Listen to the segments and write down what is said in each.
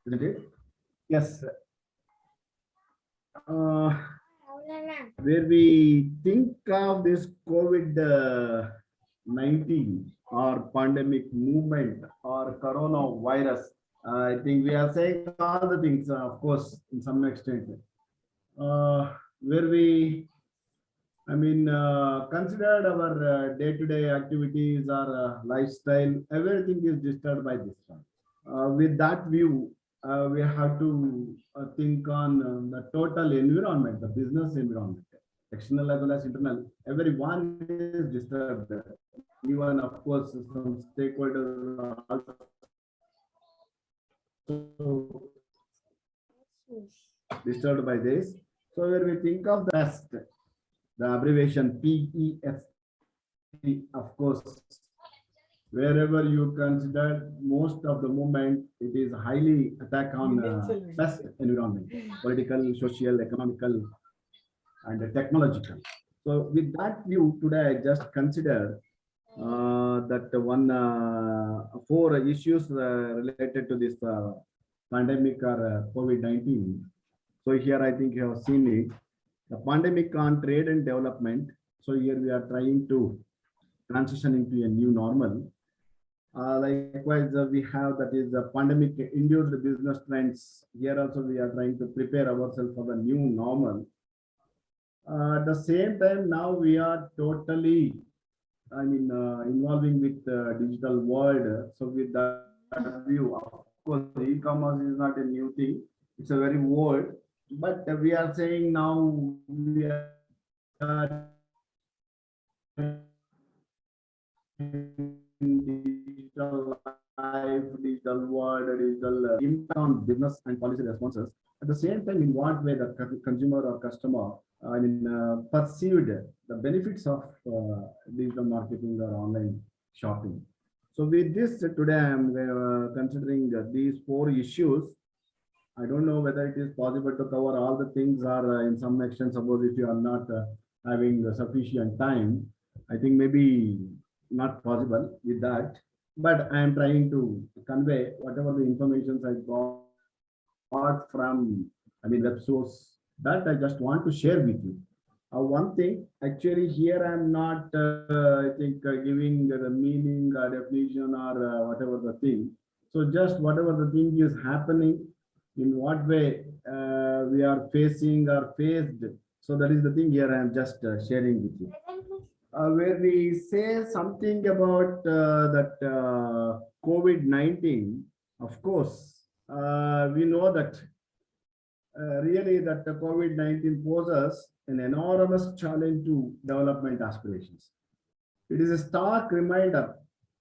isn't it? Yes. Uh, where we think of this COVID 19 or pandemic movement or coronavirus, I think we are saying all the things, of course, in some extent. Where we, considered our day-to-day activities or lifestyle, everything is disturbed by this one. With that view, we have to think on the total environment, the business environment, external as well as internal. Everyone is disturbed. Even, of course, some stakeholders are also disturbed by this. So when we think of the PEST, the abbreviation PEST, of course, wherever you consider most of the movement, it is highly attack on best environment, political, social, economical, and technological. So with that view, today I just consider that one four issues related to this pandemic or COVID-19. So here I think you have seen it. The pandemic on trade and development. So here we are trying to transition into a new normal. Likewise, we have that is the pandemic induced business trends. Here also we are trying to prepare ourselves for the new normal. At the same time, now we are totally, involving with the digital world. So with that view, of course, e-commerce is not a new thing. It's a very old, but we are saying now we are digital life, digital world, digital impact on business and policy responses. At the same time, in what way the consumer or customer, perceived the benefits of digital marketing or online shopping. So with this, today I am considering these four issues. I don't know whether it is possible to cover all the things or in some extent, suppose if you are not having sufficient time, I think maybe not possible with that. But I am trying to convey whatever the information I got from, web source that I just want to share with you. One thing, actually, here I'm not, I think, giving the meaning or definition or whatever the thing. So just whatever the thing is happening, in what way we are facing or faced. So that is the thing here I am just sharing with you. Where we say something about that COVID-19, of course, we know that really that the COVID-19 poses an enormous challenge to development aspirations. It is a stark reminder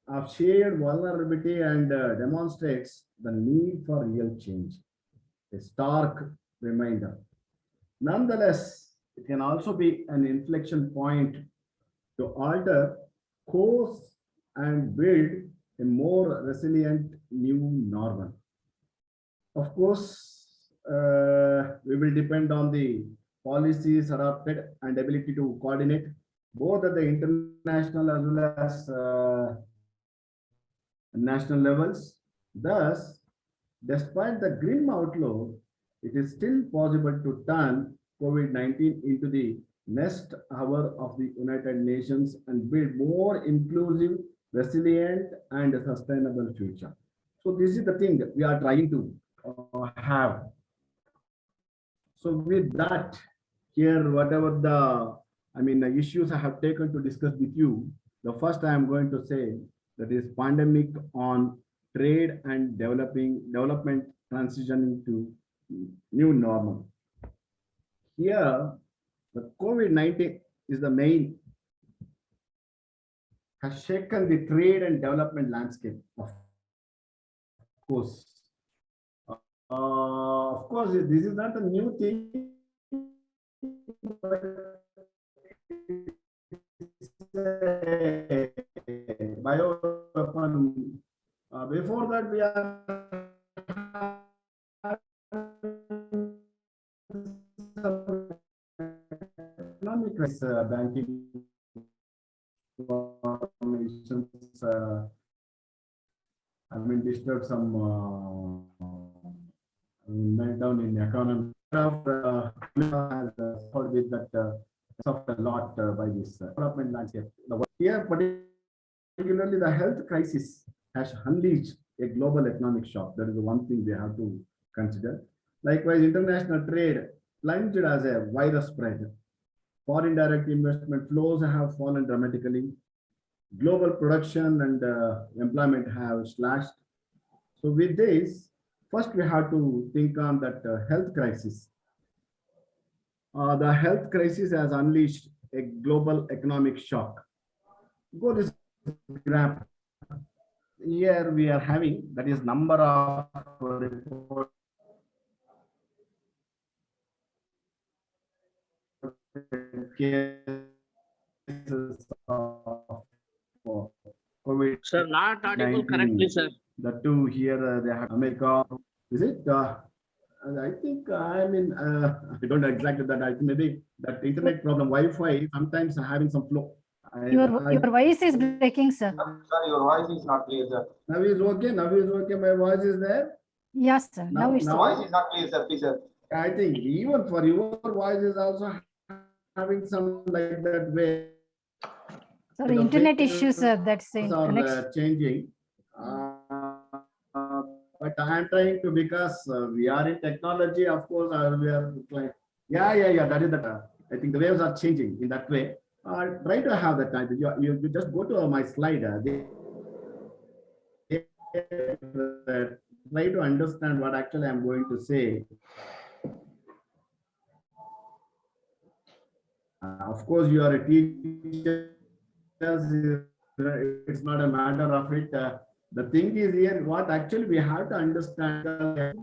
of shared vulnerability and demonstrates the need for real change. A stark reminder. Nonetheless, it can also be an inflection point to alter course and build a more resilient new normal. Of course, we will depend on the policies adopted and ability to coordinate both at the international as well as national levels. Thus, despite the grim outlook, it is still possible to turn COVID-19 into the next hour of the United Nations and build more inclusive, resilient, and sustainable future. So this is the thing we are trying to have. So with that, here, whatever the issues I have taken to discuss with you, the first I am going to say that is pandemic on trade and development transitioning to new normal. Here, the COVID-19 is the main, has shaken the trade and development landscape, of course. Of course, this is not a new thing, but bioweapon. Before that, we are economic crisis, banking formations, disturbed some went down in economy. Has suffered with that suffered a lot by this development landscape. Here, particularly the health crisis has unleashed a global economic shock. That is the one thing we have to consider. Likewise, international trade plunged as a virus spread. Foreign direct investment flows have fallen dramatically. Global production and employment have slashed. So with this, first we have to think on that health crisis. The health crisis has unleashed a global economic shock. Go this graph. Here we are having that is number of reported cases of COVID. Sir, not audible correctly, sir. The two here they have America. Is it? I think I mean I don't know exactly that. I think maybe that internet problem, Wi-Fi sometimes having some flow. Your voice is breaking, sir. Sir, your voice is not clear, sir. Now is okay. Now is okay. My voice is there. Yes, sir. Now it's The voice is not clear, sir. Please, sir. I think even for your voice is also having some like that way. sorry, internet issues, sir. That's saying Are changing. But I am trying to because we are in technology, of course, we are like, yeah. That is that. I think the waves are changing in that way. Try to have that time. You just go to my slide. Try to understand what actually I'm going to say. Of course, you are a teacher. It's not a matter of it. The thing is here, what actually we have to understand.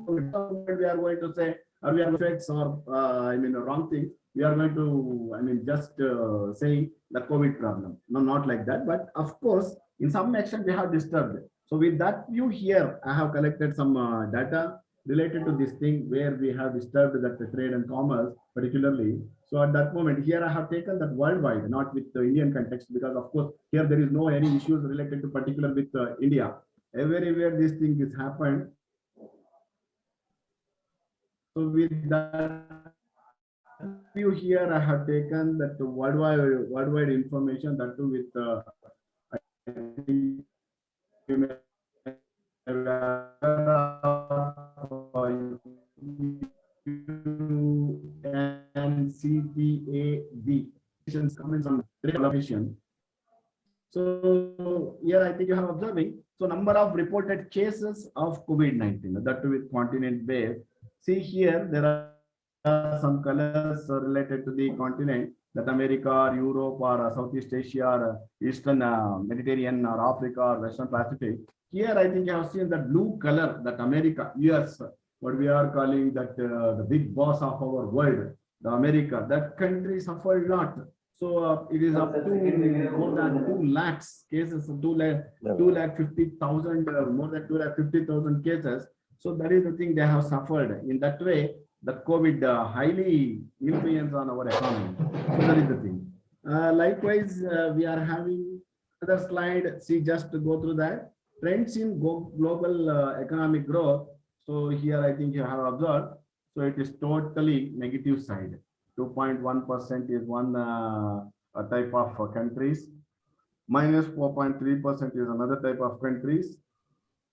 We are going to say, or we are effects or I mean the wrong thing. We are going to, I mean, just say the COVID problem. No, not like that. But of course, in some extent, we have disturbed it. So with that view here, I have collected some data related to this thing where we have disturbed that the trade and commerce particularly. So at that moment here, I have taken that worldwide, not with the Indian context, because of course here there is no any issues related to particular with India. Everywhere this thing is happened. So with that view here, I have taken that worldwide information that too with I think you may UNCTAD comments on development. So here I think you have observing. So number of reported cases of COVID-19, that too with continent wave. See here there are some colors related to the continent, that America or Europe or Southeast Asia or Eastern Mediterranean or Africa or Western Pacific. Here I think you have seen that blue color, that America, US, what we are calling that the big boss of our world, the America, that country suffered a lot. So it is up to more than 2 lakhs cases, 2,50,000, more than 2,50,000 cases. So that is the thing they have suffered. In that way, the COVID highly influence on our economy. So that is the thing. Likewise, we are having another slide. See, just to go through that. Trends in global economic growth. So here I think you have observed. So it is totally negative side. 2.1% is one type of countries. Minus 4.3% is another type of countries.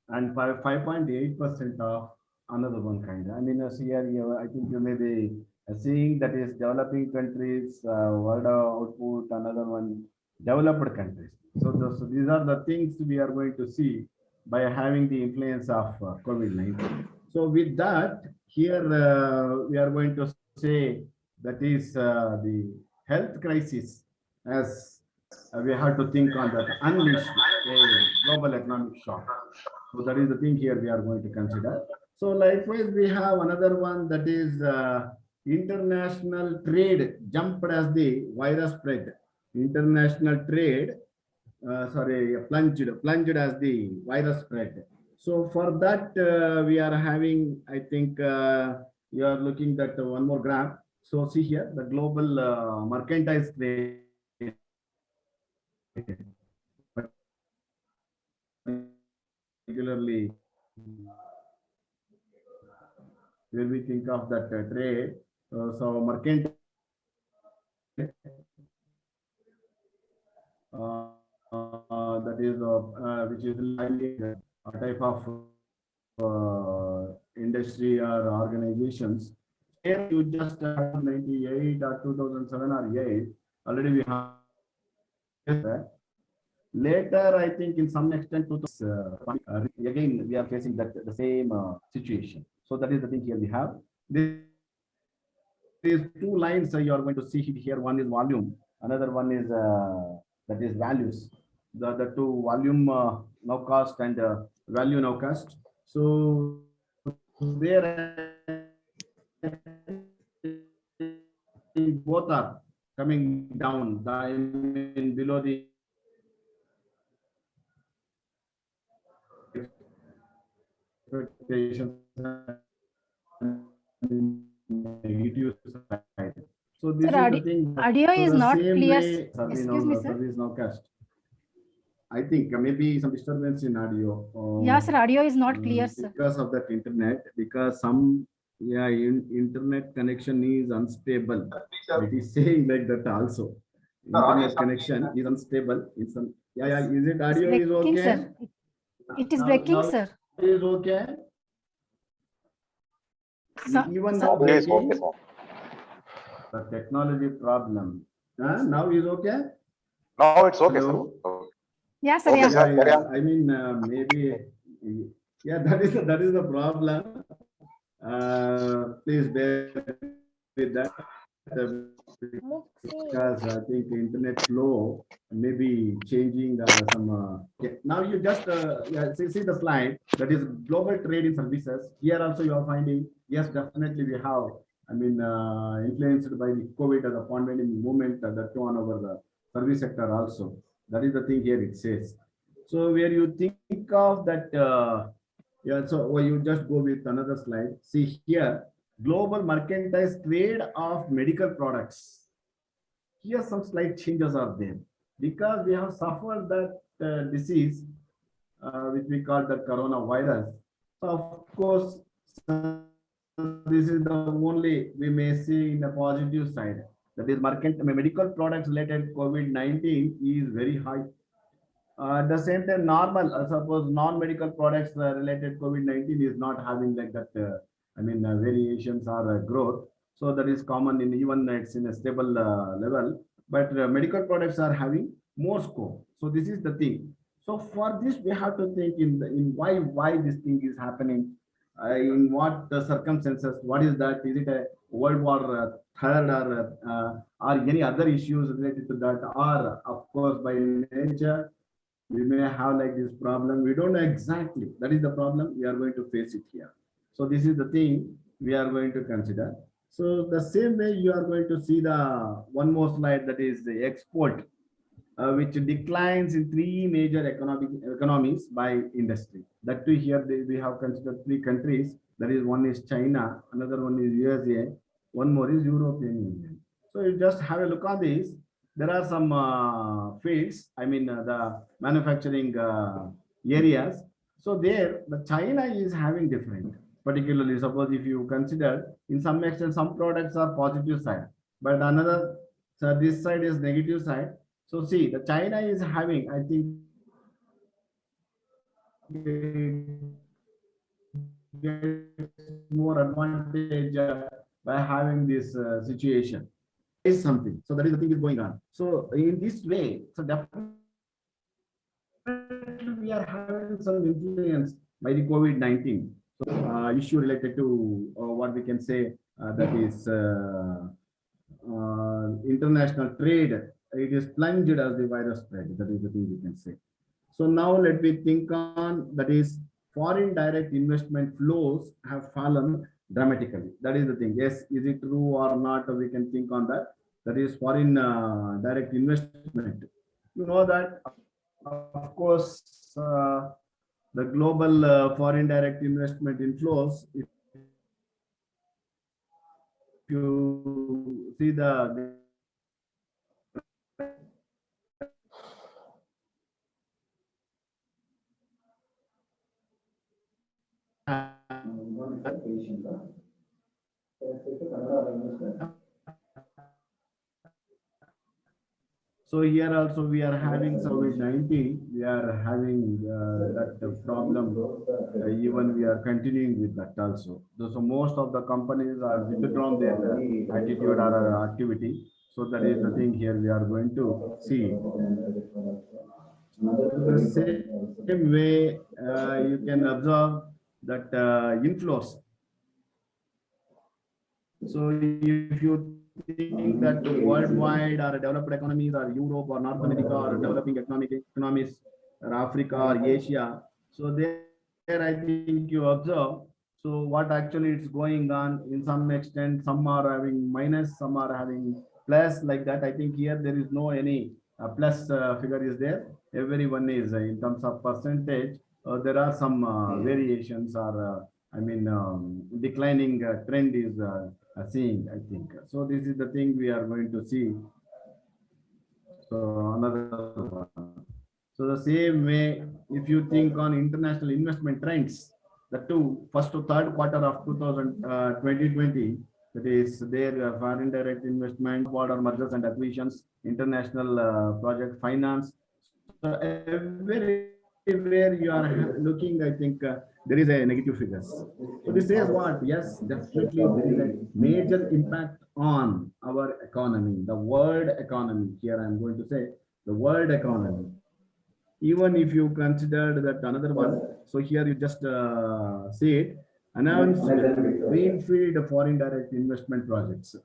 And 5.8% of another one kind. I mean, here I think you may be seeing that is developing countries, world output, another one developed countries. So these are the things we are going to see by having the influence of COVID-19. So with that, here we are going to say that is the health crisis, as we have to think on that, unleashed a global economic shock. So that is the thing here we are going to consider. So likewise, we have another one, that is international trade jumped as the virus spread. International trade, plunged as the virus spread. So for that, we are having, I think you are looking at one more graph. So see here, the global mercantile trade, particularly where we think of that trade. So mercantile that is which is highly a type of industry or organizations. Here you just 98 or 2007 or 8 already we have that. Later, I think in some extent, again we are facing that the same situation. So that is the thing here we have. These two lines you are going to see here. One is volume, another one is that is values. The two volume now cost and value now cost. So there both are coming down. I mean below the expectations negative side. So this Sir, is the thing. audio So is the not same clear. way Excuse me, sir. service now cast. I think maybe some disturbance in audio. Yeah, sir, audio is not clear, sir. Because of that internet, because some internet connection is unstable. It is saying like that also. Internet connection is unstable. It's is it audio is Breaking, okay? sir. It is breaking, sir. Is okay. Even now Audio is breaking. okay, sir. The technology problem. Now is okay. No, it's okay, Hello? sir. Yeah, sir. Okay, Yeah. sir. Carry on. I mean, maybe, yeah, that is the problem. Please bear with that because I think internet flow may be changing some. Yeah. Now you just see the slide that is global trade in services. Here also you are finding, yes, definitely we have. I mean, influenced by the COVID as a pandemic movement that too on our service sector also. That is the thing here it says. So where you think of that, yeah, so well, you just go with another slide. See here, global mercantile trade of medical products. Here some slight changes are there because we have suffered that disease, which we call the coronavirus. So of course, this is the only we may see in the positive side. That is medical products related COVID-19 is very high. At the same time, normal, suppose non-medical products related COVID-19 is not having like that, variations or growth. So that is common in even it's in a stable level, but medical products are having more scope. So this is the thing. So for this, we have to think in why this thing is happening, in what circumstances, what is that? Is it a World War Third or any other issues related to that, or of course by nature? We may have like this problem. We don't know exactly. That is the problem. We are going to face it here. So this is the thing we are going to consider. So the same way you are going to see the one more slide that is the export, which declines in three major economies by industry. That too here we have considered three countries. That is one is China, another one is USA, one more is European Union. So you just have a look on this. There are some fields, the manufacturing areas. So there, the China is having different, particularly suppose if you consider in some extent, some products are positive side, but another, so this side is negative side. So see, the China is having, I think, more advantage by having this situation. Is something. So that is the thing is going on. So in this way, so definitely we are having some influence by the COVID-19 issue related to what we can say that is international trade. It is plunged as the virus spread. That is the thing we can say. So now let me think on that is foreign direct investment flows have fallen dramatically. That is the thing. Yes, is it true or not? We can think on that. That is foreign direct investment. You know that, of course, the global foreign direct investment inflows. If you see the So here also we are having COVID-19, we are having that problem, even we are continuing with that also. So most of the companies are withdrawn their attitude or activity. So that is the thing here we are going to see. The same way you can observe that inflows. So if you think that worldwide or developed economies or Europe or North America or developing economies or Africa or Asia, so there I think you observe. So what actually is going on in some extent, some are having minus, some are having plus like that. I think here there is no any plus figure is there. Everyone is in terms of percentage. There are some variations or declining trend is seeing, I think. So this is the thing we are going to see. So another one. So the same way, if you think on international investment trends, the two first to third quarter of 2020, that is their foreign direct investment, border mergers and acquisitions, international project finance. So everywhere you are looking, I think there is a negative figures. So this says what? Yes, definitely there is a major impact on our economy, the world economy. Here I am going to say the world economy. Even if you consider that another one, so here you just see it, announced greenfield foreign direct investment projects.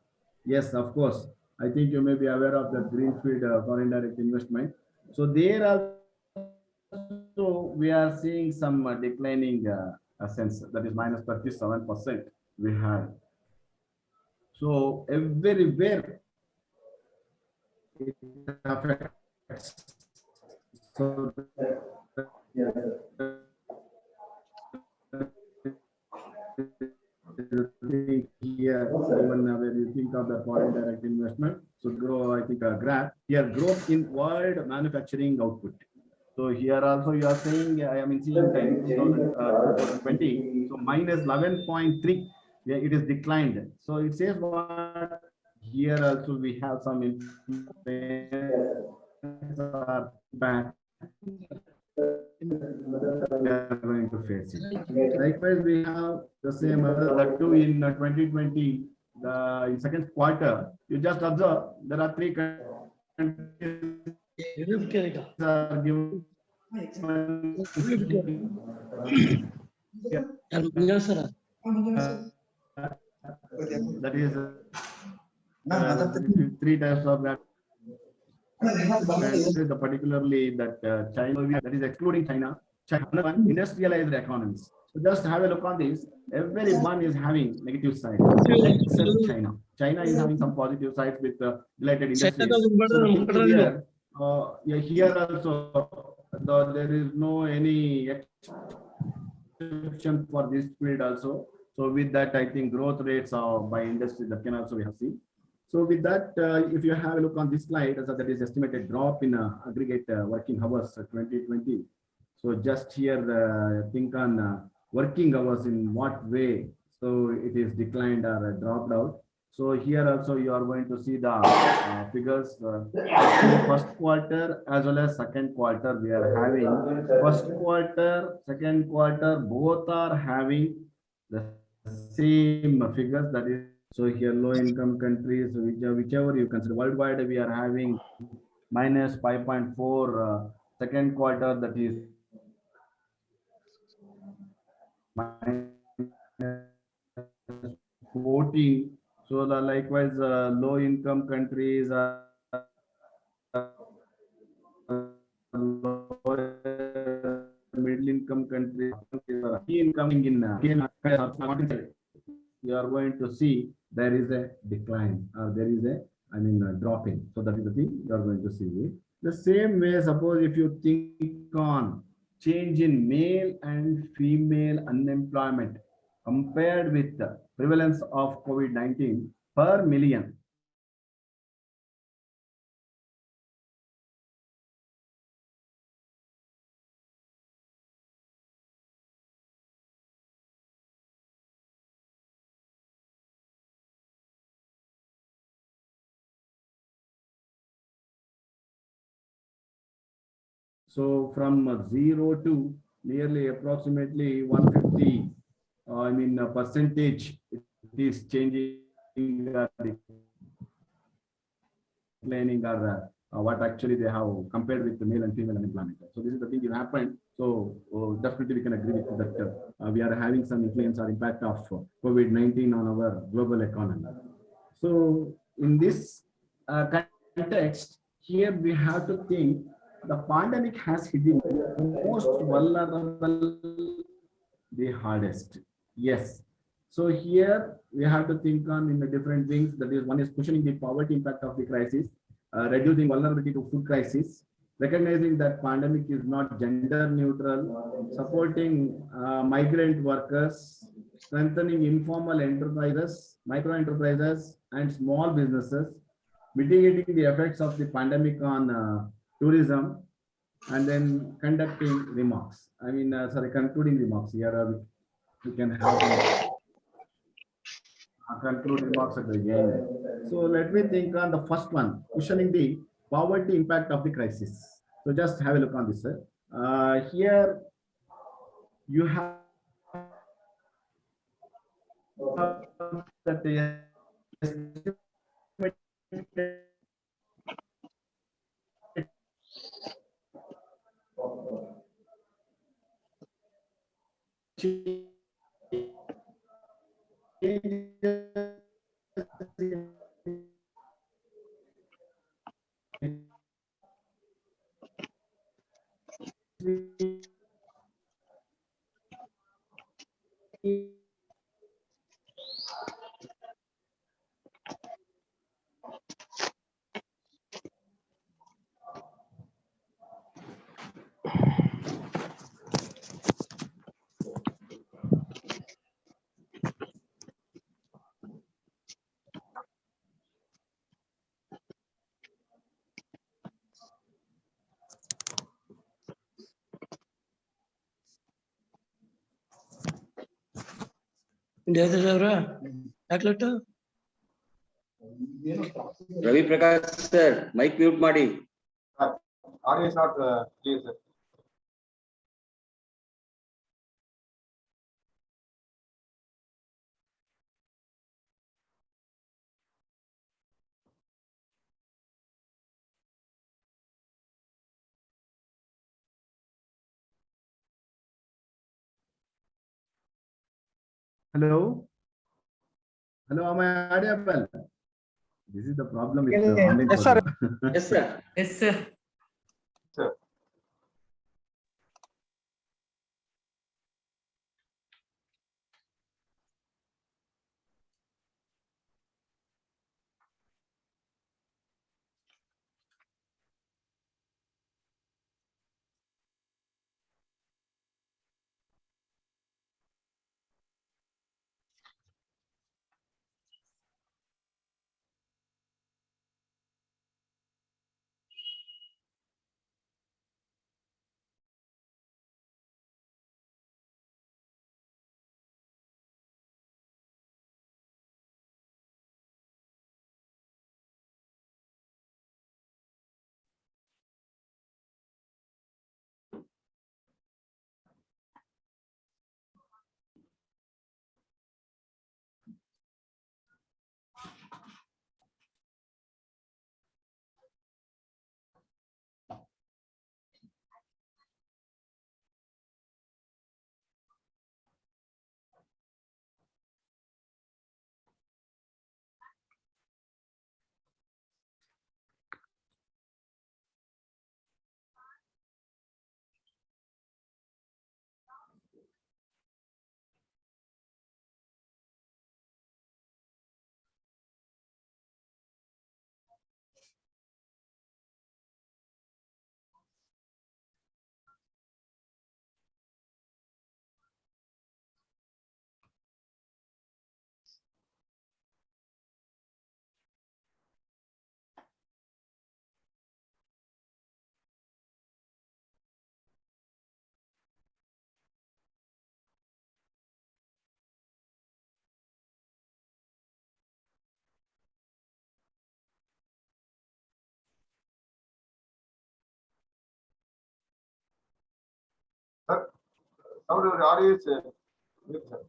Yes, of course. I think you may be aware of the greenfield foreign direct investment. So there also we are seeing some declining sense, that is minus 37% we had. So everywhere it affects. So here, even when you think of the foreign direct investment, so grow, I think, graph here, growth in world manufacturing output. So here also you are saying, I am seeing that in 2020, so minus 11.3, yeah, it is declined. So it says what here also we have some impact we are going to face it. Likewise, we have the same that too in 2020, the in second quarter, you just observe there are three countries are given. That is three types of that. Particularly that China, that is excluding China, China industrialized economies. So just have a look on this. Everyone is having negative side except China. China is having some positive sides with related industries. So here, yeah, here also there is no any exception for this field also. So with that, I think growth rates by industry that can also we have seen. So with that, if you have a look on this slide, so that is estimated drop in aggregate working hours 2020. So just here, think on working hours in what way. So it is declined or dropped out. So here also you are going to see the figures. First quarter as well as second quarter we are having. First quarter, second quarter, both are having the same figures. That is, so here low income countries, whichever you consider, worldwide we are having minus 5.4 second quarter, that is minus 14. So the likewise low income countries are middle income countries, incoming in you are going to see there is a decline or there is a dropping. So that is the thing you are going to see. The same way, suppose if you think on change in male and female unemployment compared with the prevalence of COVID-19 per million. So from 0 to nearly approximately 150, percentage, it is changing or declining or what actually they have compared with the male and female unemployment. So this is the thing that happened. So definitely we can agree with that. We are having some influence or impact of COVID-19 on our global economy. So in this context, here we have to think the pandemic has hit the most vulnerable the hardest. Yes. So here we have to think on in the different things. That is, one is cushioning the poverty impact of the crisis, reducing vulnerability to food crisis, recognizing that pandemic is not gender neutral, supporting migrant workers, strengthening informal enterprises, micro enterprises, and small businesses, mitigating the effects of the pandemic on tourism, and then conducting remarks. Concluding remarks. Here we can have some concluding remarks at the end. So let me think on the first one, cushioning the poverty impact of the crisis. So just have a look on this, sir. Here you have that the Ravi Prakash sir, mic mute ಮಾಡಿ. Audio is not clear, sir. hello, hello, am I audible? This is the problem with the online. Yes, sir. Yes sir. Yes, sir. Sir. Sound your audio is mute, sir.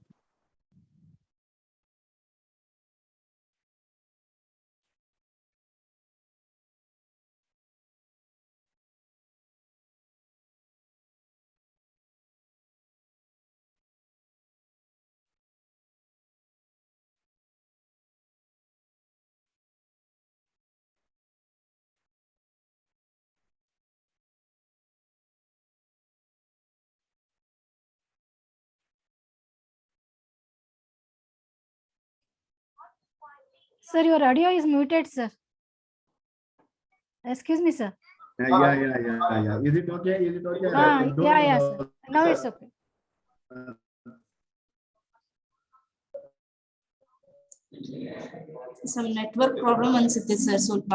Sir, your audio is muted, sir. Excuse me, sir. Yeah. Is it okay? Is it okay? Yeah, sir. Now it's okay. Some network problem ಅನ್ಸುತ್ತೆ sir ಸ್ವಲ್ಪ.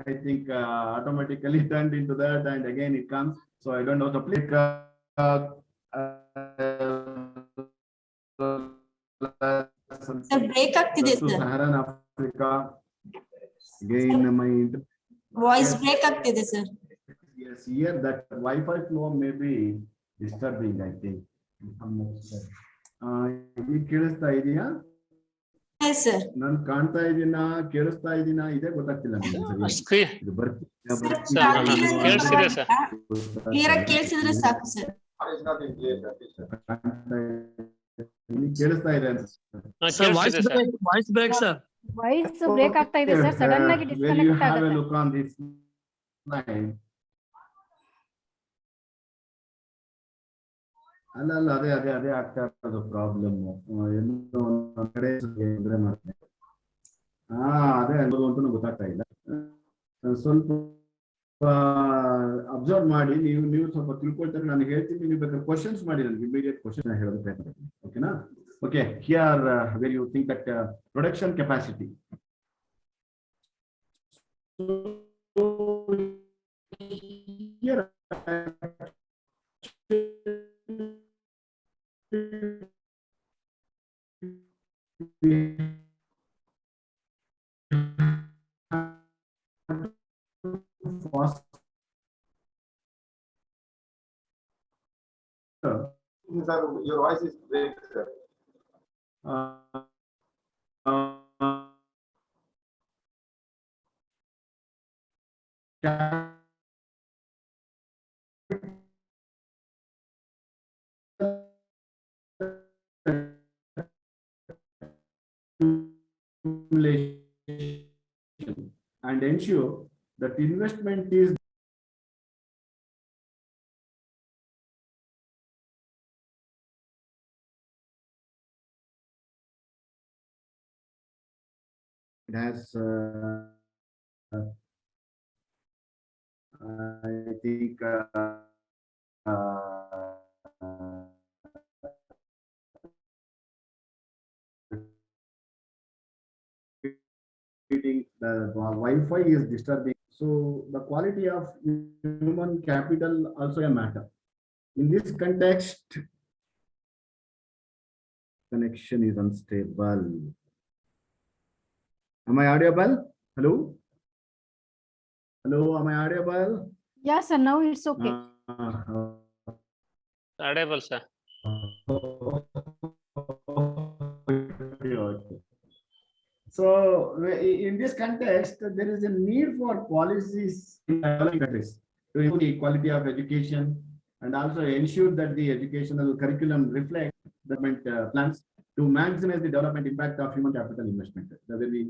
I think automatically turned into that, and again it comes. So I don't know the please. Sir break ಆಗ್ತಿದೆ sir. Saharan Africa. Again, my Voice break ಆಗ್ತಿದೆ sir. yes, here that Wi-Fi flow may be disturbing. I think. ಈಗ ಕೇಳಿಸ್ತಾ ಇದೆಯಾ? Yes sir. ನಾನು ಕಾಣ್ತಾ ಇದೀನಾ ಕೇಳಿಸ್ತಾ ಇದೀನಾ ಇದೇ ಗೊತ್ತಾಗ್ತಿಲ್ಲ ನನಗೆ ಸರಿ. ಇದು ಕೇಳಿಸ್ತಿದೆ ಸರ್. ಕ್ಲಿಯರ್ ಆಗಿ ಕೇಳಿಸಿದ್ರೆ ಸಾಕು sir. Audio is not in clear, sir. Please, sir. ಕೇಳಿಸ್ತಾ ಇದೆ sir voice break sir. Voice break ಆಗ್ತಾ ಇದೆ ಸರ್. ಸಡನ್ ಆಗಿ ಡಿಸ್ಕನೆಕ್ಟ್ ಆಗುತ್ತೆ. look on this line. ಅಲ್ಲ ಅದೇ ಆಗ್ತಾ ಇರೋದು ಪ್ರಾಬ್ಲಮ್. ಎಲ್ಲೋ ಒಂದ್ ಕಡೆ ತೊಂದ್ರೆ ಮಾಡ್ತಾರೆ. ಅದೇ ಅಂತ ಗೊತ್ತಾಗ್ತಾ ಇಲ್ಲ. ಸ್ವಲ್ಪ ಅಬ್ಸರ್ವ್ ಮಾಡಿ ನೀವು ಸ್ವಲ್ಪ ತಿಳ್ಕೊಳ್ತಾರೆ. ನಾನು ಹೇಳ್ತೀನಿ, ನೀವು ಬೇಕಾದ್ರೆ ಕ್ವಶನ್ಸ್ ಮಾಡಿ ನನಗೆ ಇಮಿಡಿಯೇಟ್ ಕ್ವಶನ್ ಹೇಳೋದು ಪ್ರಯತ್ನ ಮಾಡ್ತೀನಿ. ಓಕೆನಾ? Okay, here where you think that production capacity. Here Sir, your voice is break, sir. And ensure that investment is it has I think the Wi-Fi is disturbing, so the quality of human capital also a matter. In this context, connection is unstable. Am I audible? Hello? Hello, am I audible? Yeah, sir. Now it's okay. audible sir. Okay. So in this context, there is a need for policies in countries to improve the quality of education and also ensure that the educational curriculum reflects development plans to maximize the development impact of human capital investment. The very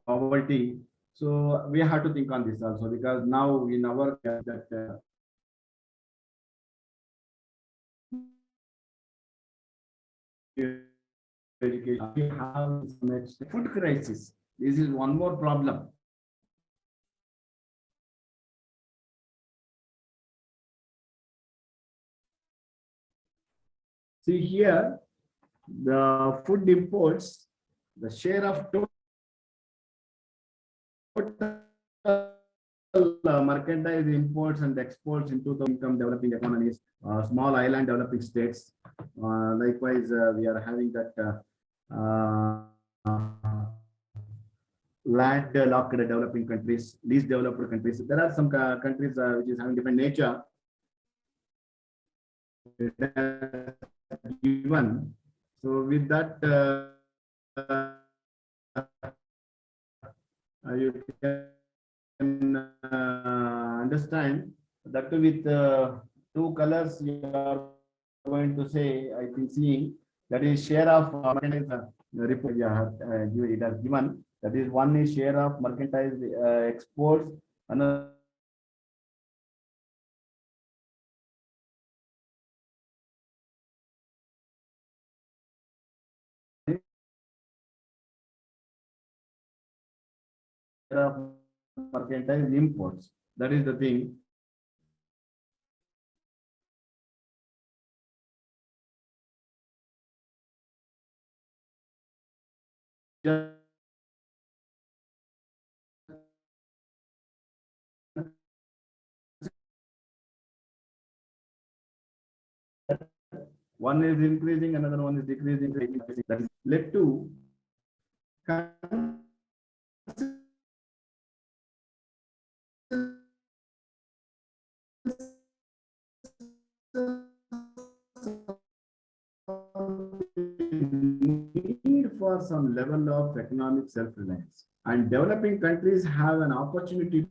poverty. So we have to think on this also, because now in our that education we have next food crisis. This is one more problem. See here, the food imports, the share of total mercantile imports and exports into the income developing economies, small island developing states. Likewise, we are having that landlocked developing countries, least developed countries. There are some countries which is having different nature. Given. So with that, you can understand that with two colors you are going to say, I think seeing that is share of report it has given. That is one is share of mercantile exports, another of mercantile imports. That is the thing. One is increasing, another one is decreasing. That is led to need for some level of economic self-reliance, and developing countries have an opportunity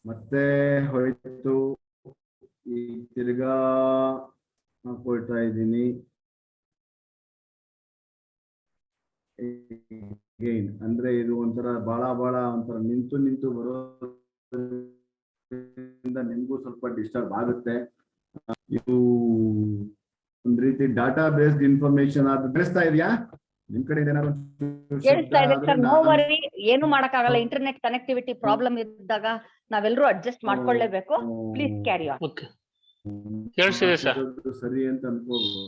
ಮತ್ತೆ ಹೋಯ್ತು ಈ ತಿರ್ಗಾ ಕೊಡ್ತಾ ಇದ್ದೀನಿ ಅಂದ್ರೆ ಇದು ಒಂಥರ ಬಹಳ ಒಂಥರ ನಿಂತು ಬರೋದ್ರಿಂದ ನಿಮ್ಗೂ ಸ್ವಲ್ಪ ಡಿಸ್ಟರ್ಬ್ ಆಗುತ್ತೆ. ಇದು ಒಂದ್ ರೀತಿ ಡಾಟಾ ಬೇಸ್ಡ್ ಇನ್ಫಾರ್ಮೇಶನ್ ಅದು ಬೆಳೆಸ್ತಾ ಇದೆಯಾ ನಿಮ್ ಕಡೆ? ಕೇಳಿಸ್ತಾ ಇದೆ ಸರ್, ನೋ ವರಿ, ಏನು ಮಾಡಕ್ಕಾಗಲ್ಲ. ಇಂಟರ್ನೆಟ್ ಕನೆಕ್ಟಿವಿಟಿ ಪ್ರಾಬ್ಲಮ್ ಇದ್ದಾಗ ನಾವೆಲ್ಲರೂ ಅಡ್ಜಸ್ಟ್ ಮಾಡ್ಕೊಳ್ಳೇಬೇಕು. Please carry on. ಓಕೆ, ಕೇಳಿಸ್ತಿದೆ ಸರ್. ಸರಿ ಅಂತ ಅನ್ಕೋಬಹುದು.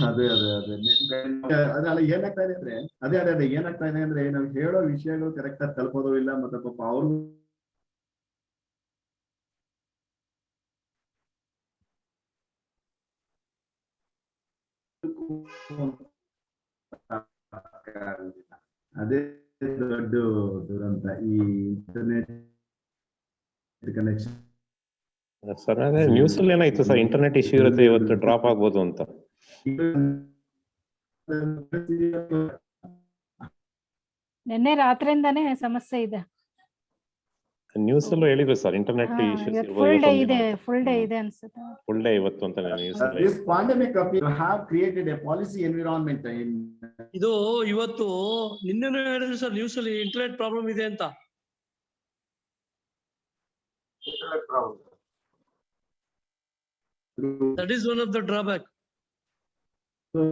ಅದೇ ಏನಾಗ್ತಾ ಇದೆ ಅಂದ್ರೆ ಏನಾಗ್ತಾ ಇದೆ ಅಂದ್ರೆ ನಾವು ಹೇಳೋ ವಿಷಯಗಳು ಕರೆಕ್ಟ್ ಆಗಿ ತಲುಪೋದು ಇಲ್ಲ. ಮತ್ತೆ ಪಾಪ ಅವ್ರು ಅದೇ ದೊಡ್ಡ ದುರಂತ ಈ ಇಂಟರ್ನೆಟ್ ಕನೆಕ್ಷನ್. ಸರ್ ಅದೇ ನ್ಯೂಸ್ ಅಲ್ಲಿ ಏನಾಯ್ತು ಸರ್, ಇಂಟರ್ನೆಟ್ ಇಶ್ಯೂ ಇರುತ್ತೆ, ಇವತ್ತು ಡ್ರಾಪ್ ಆಗ್ಬೋದು ಅಂತ. ನಿನ್ನೆ ರಾತ್ರಿಯಿಂದಾನೇ ಸಮಸ್ಯೆ ಇದೆ. ನ್ಯೂಸ್ ಅಲ್ಲೂ ಹೇಳಿದ್ರು sir, internet issues full day ಇದೆ ಅನ್ಸುತ್ತೆ. ಫುಲ್ ಡೇ ಇವತ್ತು ಅಂತ ನ್ಯೂಸ್ ಅಲ್ಲಿ. This pandemic have created a policy environment in ಇದು ಇವತ್ತು ನಿನ್ನೆನೂ ಹೇಳಿದ್ರು ಸರ್ ನ್ಯೂಸ್ ಅಲ್ಲಿ ಇಂಟರ್ನೆಟ್ ಪ್ರಾಬ್ಲಮ್ ಇದೆ ಅಂತ. Internet problem. That is one of the drawback. So,